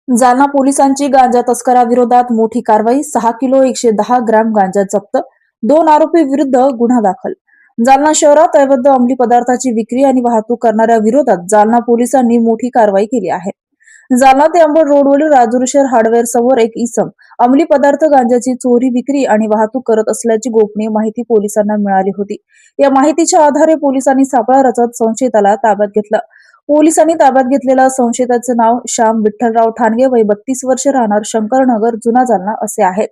जालना पोलिसांची गांजा तस्कराविरोधात मोठी कारवाई. 6 किलो 110 ग्रॅम गांजा जप्त. 2 आरोपी विरुद्ध गुन्हा दाखल. जालना शहरात अवैध अंमली पदार्थाची विक्री आणि वाहतूक करणाऱ्या विरोधात जालना पोलिसांनी मोठी कारवाई केली आहे. जालना ते अंबड रोडवरील राजूर हार्डवेअर समोर एक इसम अंमली पदार्थ गांजाची चोरी, विक्री आणि वाहतूक करत असल्याची गोपनीय माहिती पोलिसांना मिळाली होती. या माहितीच्या आधारे पोलिसांनी सापळा रचत संशयिताला ताब्यात घेतलं. पोलिसांनी ताब्यात घेतलेल्या संशयिताचे नाव श्याम विठ्ठलराव ठाणगे, वय 32 वर्ष, राहणार शंकरनगर, जुना जालना असे आहे.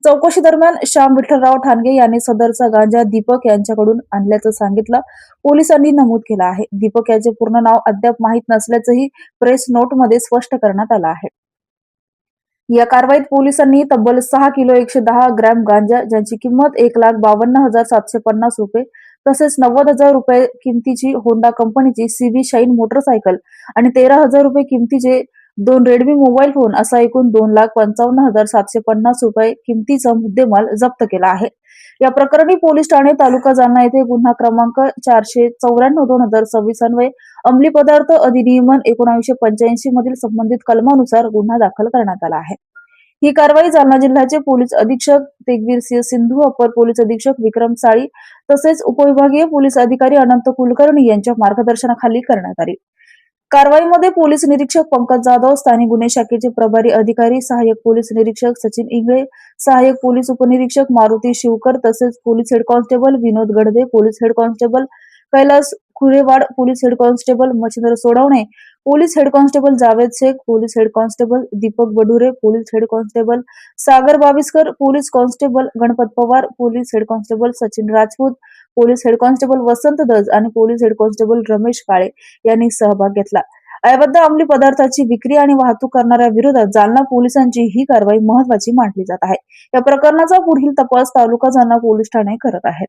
चौकशी दरम्यान श्याम विठ्ठलराव ठाणगे यांनी सदरचा गांजा दीपक यांच्याकडून आणल्याचं सांगितलं पोलिसांनी नमूद केलं आहे. दीपक याचे पूर्ण नाव अद्याप माहीत नसल्याचंही प्रेस नोटमध्ये स्पष्ट करण्यात आलं आहे. या कारवाईत पोलिसांनी तब्बल 6 किलो 110 ग्रॅम गांजा, ज्याची किंमत 1,52,750 रुपये तसेच 90,000 रुपये किमतीची होंडा कंपनीची सीबी शाईन मोटरसायकल आणि 13,000 रुपये किमतीचे 2 रेडमी मोबाईल फोन असा एकूण 2,55,750 रुपये किमतीचा मुद्देमाल जप्त केला आहे. या प्रकरणी पोलीस ठाणे तालुका जालना येथे गुन्हा क्रमांक 494/2026 अन्वये अंमली पदार्थ अधिनियमन 1985 मधील संबंधित कलमानुसार गुन्हा दाखल करण्यात आला आहे. ही कारवाई जालना जिल्ह्याचे पोलीस अधीक्षक तेगवीर सिंह सिंधू, अपर पोलीस अधीक्षक विक्रम साळी तसेच उपविभागीय पोलीस अधिकारी अनंत कुलकर्णी यांच्या मार्गदर्शनाखाली करण्यात आली. कारवाईमध्ये पोलीस निरीक्षक पंकज जाधव, स्थानिक गुन्हे शाखेचे प्रभारी अधिकारी सहाय्यक पोलीस निरीक्षक सचिन इंगळे, सहाय्यक पोलीस उपनिरीक्षक मारुती शिवकर तसेच police head constable Vinod Gadade, police head constable Kailas Khurewad, police head constable Machhindra Sodavane, police head constable Javed Shaikh, police head constable Deepak Badure, police head constable Sagar Baviskar, police constable Ganpat Pawar, police head constable Sachin Rajput, police head constable Vasant Daj आणि police head constable Ramesh Kale यांनी सहभाग घेतला. अवैध अंमली पदार्थाची विक्री आणि वाहतूक करणाऱ्या विरोधात जालना पोलिसांची ही कारवाई महत्वाची मानली जात आहे. या प्रकरणाचा पुढील तपास तालुका जालना पोलीस ठाणे करत आहेत.